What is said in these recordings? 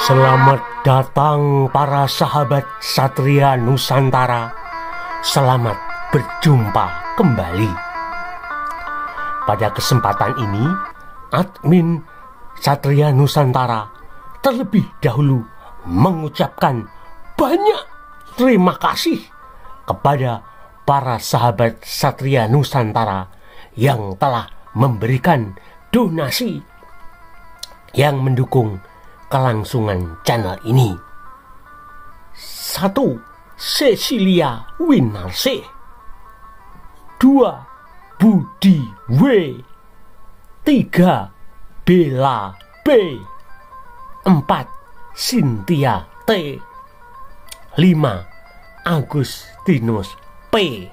Selamat datang para sahabat Satria Nusantara. Selamat berjumpa kembali. Pada kesempatan ini, admin Satria Nusantara terlebih dahulu mengucapkan banyak terima kasih kepada para sahabat Satria Nusantara yang telah memberikan donasi yang mendukung kelangsungan channel ini. 1. Cecilia Winarse. 2. Budi W. 3. Bella B. 4. Cynthia T. 5. Agustinus P.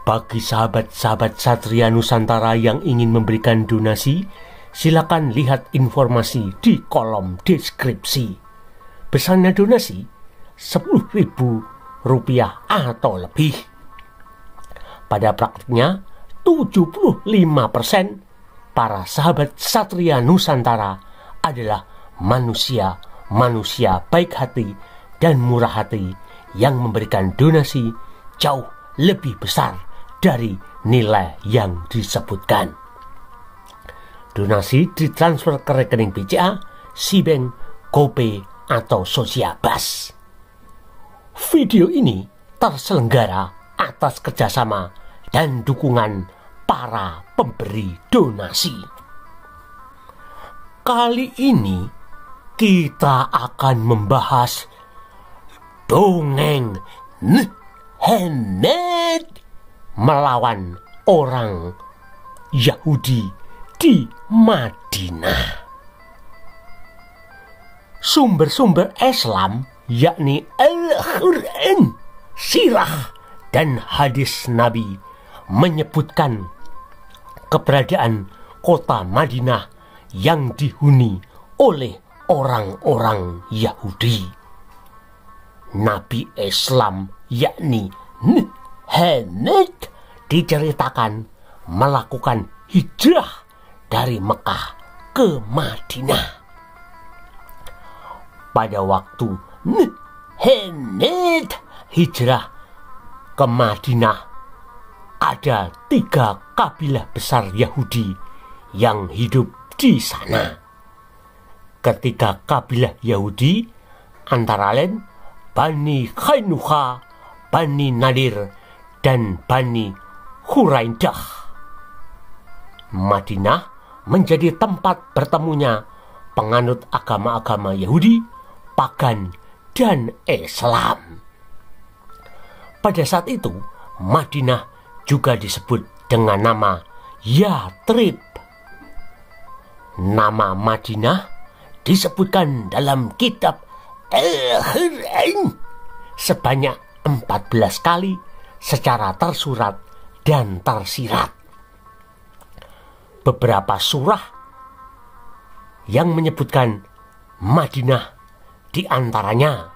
Bagi sahabat-sahabat Satria Nusantara yang ingin memberikan donasi, silakan lihat informasi di kolom deskripsi. Besarnya donasi Rp10.000 atau lebih. Pada praktiknya 75% para sahabat Satria Nusantara adalah manusia baik hati dan murah hati yang memberikan donasi jauh lebih besar dari nilai yang disebutkan. Donasi ditransfer ke rekening BCA, Sibank, GoPay, atau Sosiabas. Video ini terselenggara atas kerjasama dan dukungan para pemberi donasi. Kali ini kita akan membahas dongeng Henet melawan orang Yahudi di Madinah. Sumber-sumber Islam yakni Al-Quran, sirah, dan hadis Nabi menyebutkan keberadaan kota Madinah yang dihuni oleh orang-orang Yahudi. Nabi Islam yakni Henet diceritakan melakukan hijrah dari Mekah ke Madinah. Pada waktu Henet hijrah ke Madinah, ada 3 kabilah besar Yahudi yang hidup di sana. Ketiga kabilah Yahudi antara lain Bani Qainuqa, Bani Nadir, dan Bani Quraidah. Madinah menjadi tempat bertemunya penganut agama-agama Yahudi, pagan, dan Islam. Pada saat itu, Madinah juga disebut dengan nama Yathrib. Nama Madinah disebutkan dalam kitab Al-Quran sebanyak 14 kali secara tersurat dan tersirat. Beberapa surah yang menyebutkan Madinah di antaranya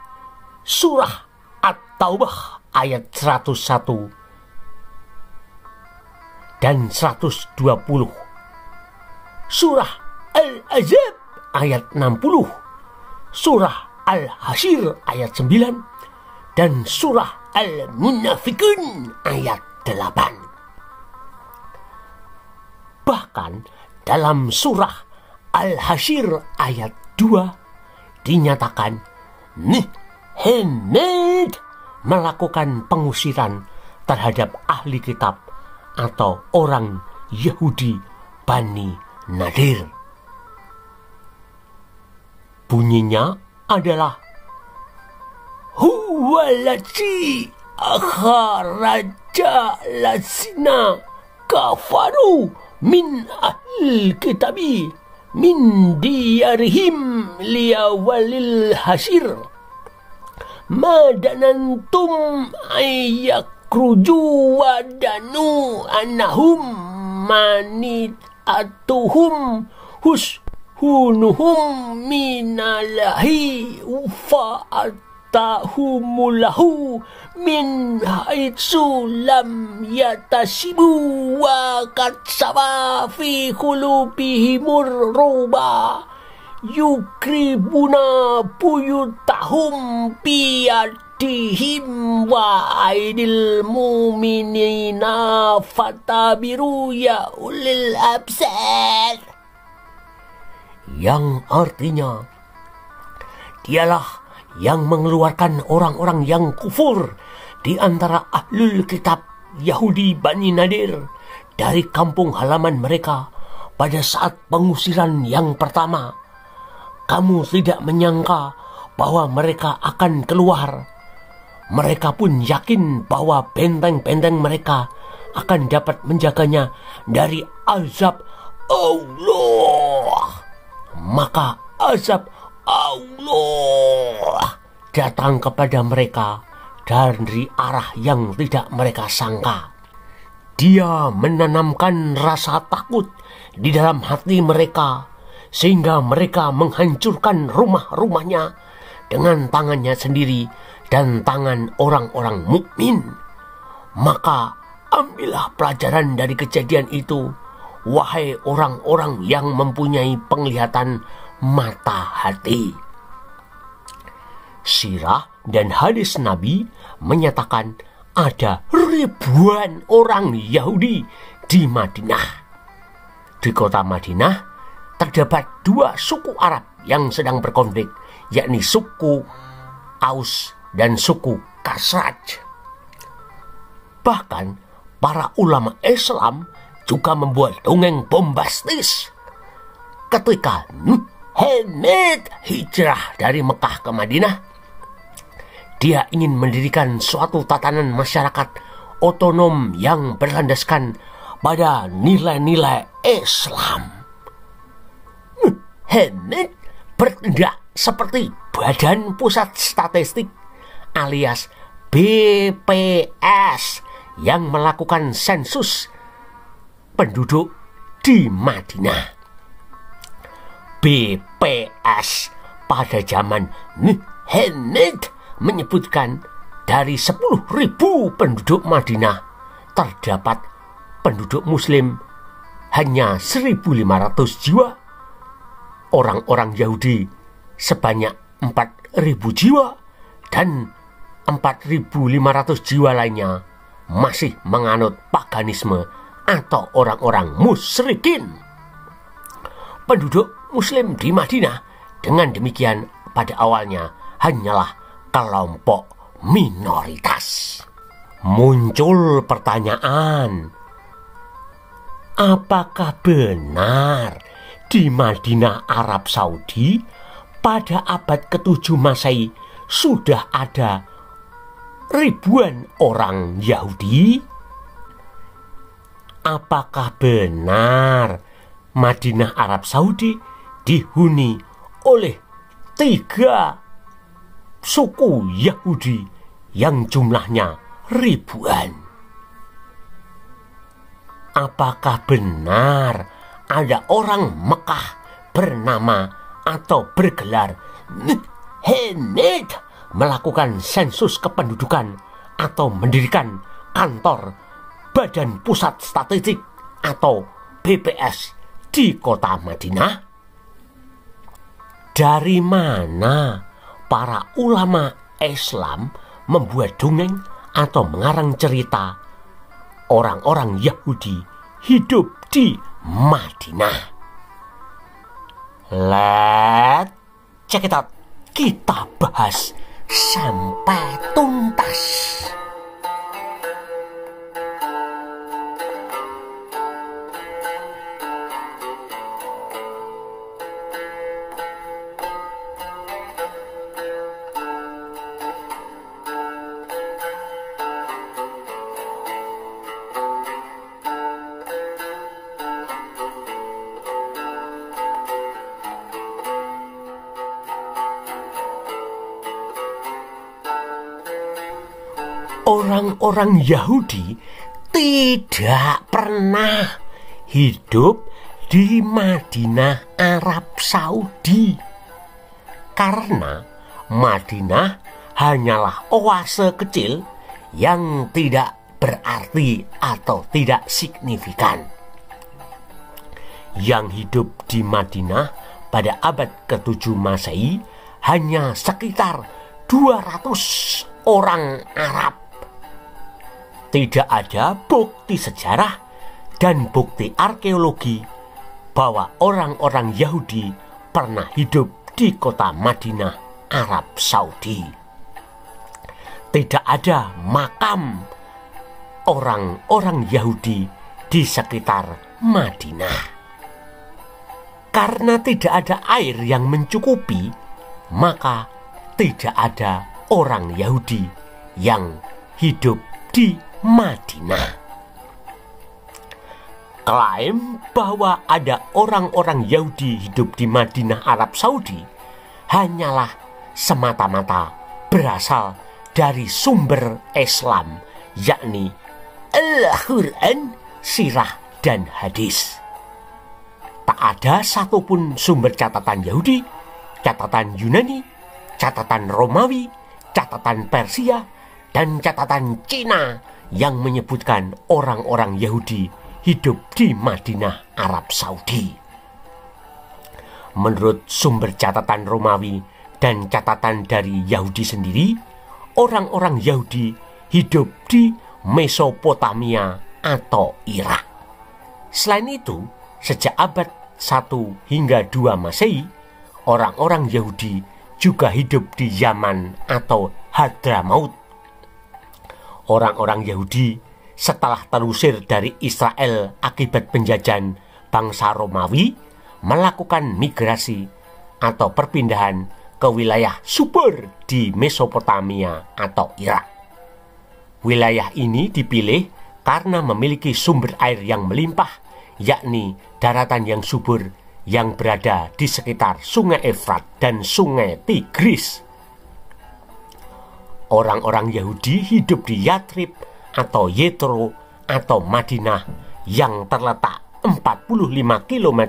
surah At-Taubah ayat 101 dan 120, surah Al-Ahzab ayat 60, surah Al-Hasyr ayat 9, dan surah Al-Munafikun ayat 8. Bahkan dalam surah Al-Hasyr ayat 2 dinyatakan Henet melakukan pengusiran terhadap ahli kitab atau orang Yahudi Bani Nadir. Bunyinya adalah Huwalati akharaja lasina kafaru min ahli kitabi min diyarihim liyawalil hasyr madanantum ayyakruju wadanu anahum manit atuhum hushunuhum minalahi fa'atahumulahu min haitsu lam yatasibu wa katsaba fi qulubihimur ruba yukribuna buyutahum biyadihim wa aidil mu'minina fatabiru ya ulil absar. Yang artinya, dialah yang mengeluarkan orang-orang yang kufur di antara ahlul kitab Yahudi Bani Nadir dari kampung halaman mereka pada saat pengusiran yang pertama. Kamu tidak menyangka bahwa mereka akan keluar. Mereka pun yakin bahwa benteng-benteng mereka akan dapat menjaganya dari azab Allah. Maka azab Allah datang kepada mereka dari arah yang tidak mereka sangka. Dia menanamkan rasa takut di dalam hati mereka, sehingga mereka menghancurkan rumah-rumahnya dengan tangannya sendiri dan tangan orang-orang mukmin. Maka ambillah pelajaran dari kejadian itu, wahai orang-orang yang mempunyai penglihatan mata hati. Sirah dan hadis Nabi menyatakan ada ribuan orang Yahudi di Madinah. Di kota Madinah terdapat dua suku Arab yang sedang berkonflik, yakni suku Aus dan suku Khazraj. Bahkan para ulama Islam juga membuat dongeng bombastis ketika Muhammad hijrah dari Mekah ke Madinah. Dia ingin mendirikan suatu tatanan masyarakat otonom yang berlandaskan pada nilai-nilai Islam. Muhammad bertindak seperti Badan Pusat Statistik alias BPS yang melakukan sensus penduduk di Madinah. BPS pada zaman Muhammad menyebutkan dari 10.000 penduduk Madinah terdapat penduduk muslim hanya 1.500 jiwa, orang-orang Yahudi sebanyak 4.000 jiwa, dan 4.500 jiwa lainnya masih menganut paganisme atau orang-orang musyrikin. Penduduk muslim di Madinah dengan demikian pada awalnya hanyalah kelompok minoritas. Muncul pertanyaan, apakah benar di Madinah Arab Saudi pada abad ke-7 Masehi sudah ada ribuan orang Yahudi? Apakah benar Madinah Arab Saudi dihuni oleh 3 suku Yahudi yang jumlahnya ribuan? Apakah benar ada orang Mekah bernama atau bergelar Muhammad melakukan sensus kependudukan atau mendirikan kantor Badan Pusat Statistik atau BPS di kota Madinah? Dari mana para ulama Islam membuat dongeng atau mengarang cerita orang-orang Yahudi hidup di Madinah? Let's check it out. Kita bahas sampai tuntas. Orang-orang Yahudi tidak pernah hidup di Madinah Arab Saudi karena Madinah hanyalah oase kecil yang tidak berarti atau tidak signifikan. Yang hidup di Madinah pada abad ke-7 Masehi hanya sekitar 200 orang Arab. Tidak ada bukti sejarah dan bukti arkeologi bahwa orang-orang Yahudi pernah hidup di kota Madinah, Arab Saudi. Tidak ada makam orang-orang Yahudi di sekitar Madinah. Karena tidak ada air yang mencukupi, maka tidak ada orang Yahudi yang hidup di Madinah. Klaim bahwa ada orang-orang Yahudi hidup di Madinah, Arab Saudi hanyalah semata-mata berasal dari sumber Islam, yakni Al-Quran, sirah, dan hadis. Tak ada satupun sumber catatan Yahudi, catatan Yunani, catatan Romawi, catatan Persia, dan catatan Cina yang menyebutkan orang-orang Yahudi hidup di Madinah, Arab Saudi. Menurut sumber catatan Romawi dan catatan dari Yahudi sendiri, orang-orang Yahudi hidup di Mesopotamia atau Irak. Selain itu, sejak abad 1 hingga 2 Masehi, orang-orang Yahudi juga hidup di Yaman atau Hadramaut. Orang-orang Yahudi setelah terusir dari Israel akibat penjajahan bangsa Romawi melakukan migrasi atau perpindahan ke wilayah subur di Mesopotamia atau Irak. Wilayah ini dipilih karena memiliki sumber air yang melimpah, yakni daratan yang subur yang berada di sekitar Sungai Efrat dan Sungai Tigris. Orang-orang Yahudi hidup di Yatrib atau Yetro atau Madinah yang terletak 45 km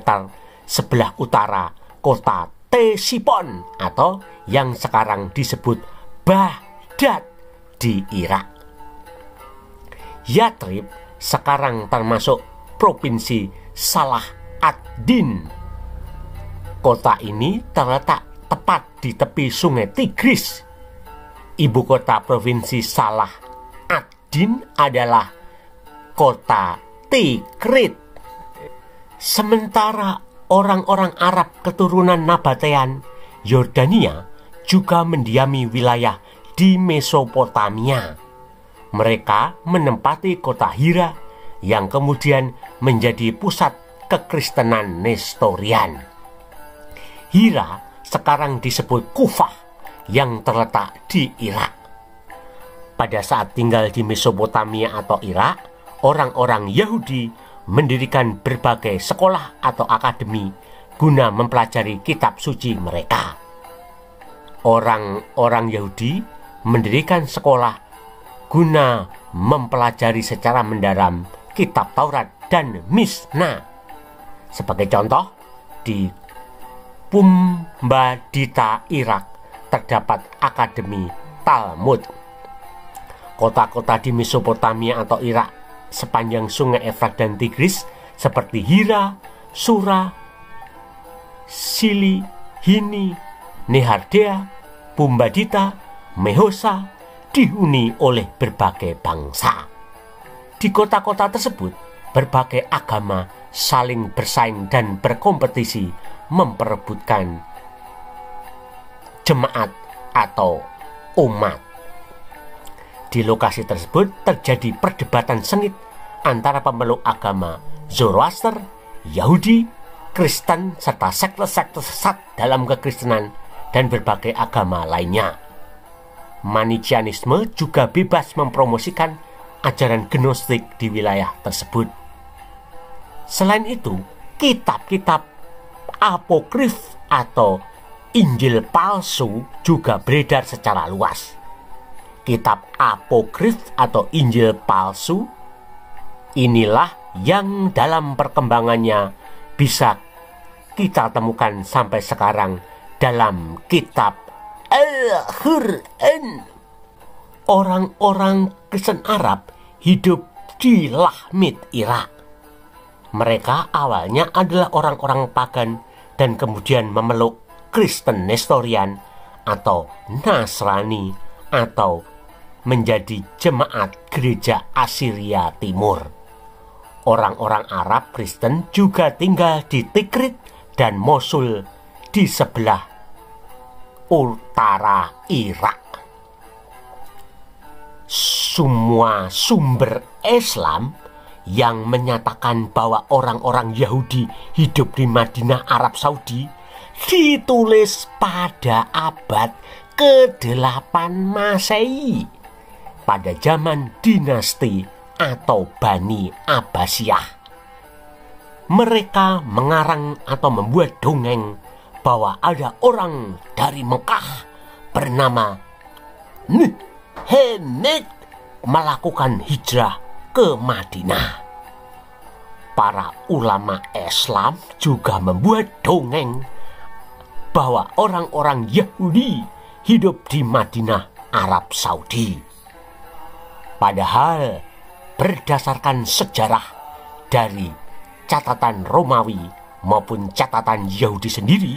sebelah utara kota Tesipon atau yang sekarang disebut Baghdad di Irak. Yatrib sekarang termasuk provinsi Salah ad-Din. Kota ini terletak tepat di tepi Sungai Tigris. Ibu kota provinsi Salah ad-Din adalah kota Tikrit. Sementara orang-orang Arab keturunan Nabatean Yordania juga mendiami wilayah di Mesopotamia. Mereka menempati kota Hira yang kemudian menjadi pusat kekristenan Nestorian. Hira sekarang disebut Kufah yang terletak di Irak. Pada saat tinggal di Mesopotamia atau Irak, orang-orang Yahudi mendirikan berbagai sekolah atau akademi guna mempelajari kitab suci mereka. Orang-orang Yahudi mendirikan sekolah guna mempelajari secara mendalam kitab Taurat dan Mishnah. Sebagai contoh, di Pumbadita, Irak, terdapat Akademi Talmud. Kota-kota di Mesopotamia atau Irak sepanjang Sungai Efrat dan Tigris seperti Hira, Sura, Sili, Hini, Nehardea, Pumbadita, Mehosa dihuni oleh berbagai bangsa. Di kota-kota tersebut, berbagai agama saling bersaing dan berkompetisi memperebutkan jemaat atau umat. Di lokasi tersebut terjadi perdebatan sengit antara pemeluk agama Zoroaster, Yahudi, Kristen, serta sekte-sekte sesat dalam kekristenan dan berbagai agama lainnya. Manicheanisme juga bebas mempromosikan ajaran gnostik di wilayah tersebut. Selain itu, kitab-kitab apokrif atau Injil palsu juga beredar secara luas. Kitab apokrif atau Injil palsu inilah yang dalam perkembangannya bisa kita temukan sampai sekarang dalam kitab Al-Quran. Orang-orang Kristen Arab hidup di Lahmid, Irak. Mereka awalnya adalah orang-orang pagan dan kemudian memeluk Kristen Nestorian atau Nasrani atau menjadi jemaat gereja Asiria Timur. Orang-orang Arab Kristen juga tinggal di Tikrit dan Mosul di sebelah utara Irak. Semua sumber Islam yang menyatakan bahwa orang-orang Yahudi hidup di Madinah, Arab Saudi, ditulis pada abad ke-8 Masehi pada zaman dinasti atau Bani Abbasiyah. Mereka mengarang atau membuat dongeng bahwa ada orang dari Mekah bernama Henet melakukan hijrah ke Madinah. Para ulama Islam juga membuat dongeng bahwa orang-orang Yahudi hidup di Madinah, Arab Saudi. Padahal berdasarkan sejarah dari catatan Romawi maupun catatan Yahudi sendiri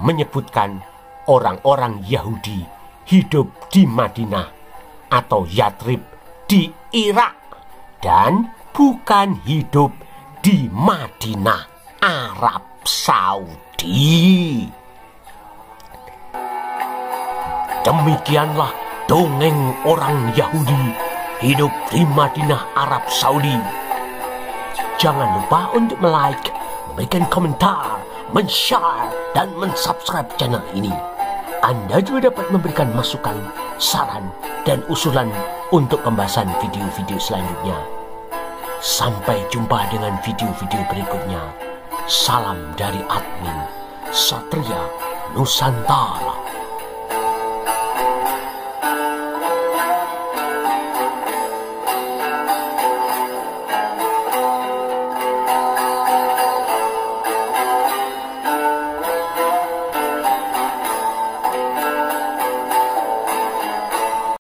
menyebutkan orang-orang Yahudi hidup di Madinah atau Yathrib di Irak dan bukan hidup di Madinah, Arab Saudi. Demikianlah dongeng orang Yahudi hidup di Madinah, Arab Saudi. Jangan lupa untuk like, memberikan komentar, men-share, dan men-subscribe channel ini. Anda juga dapat memberikan masukan, saran, dan usulan untuk pembahasan video-video selanjutnya. Sampai jumpa dengan video-video berikutnya. Salam dari admin Satria Nusantara.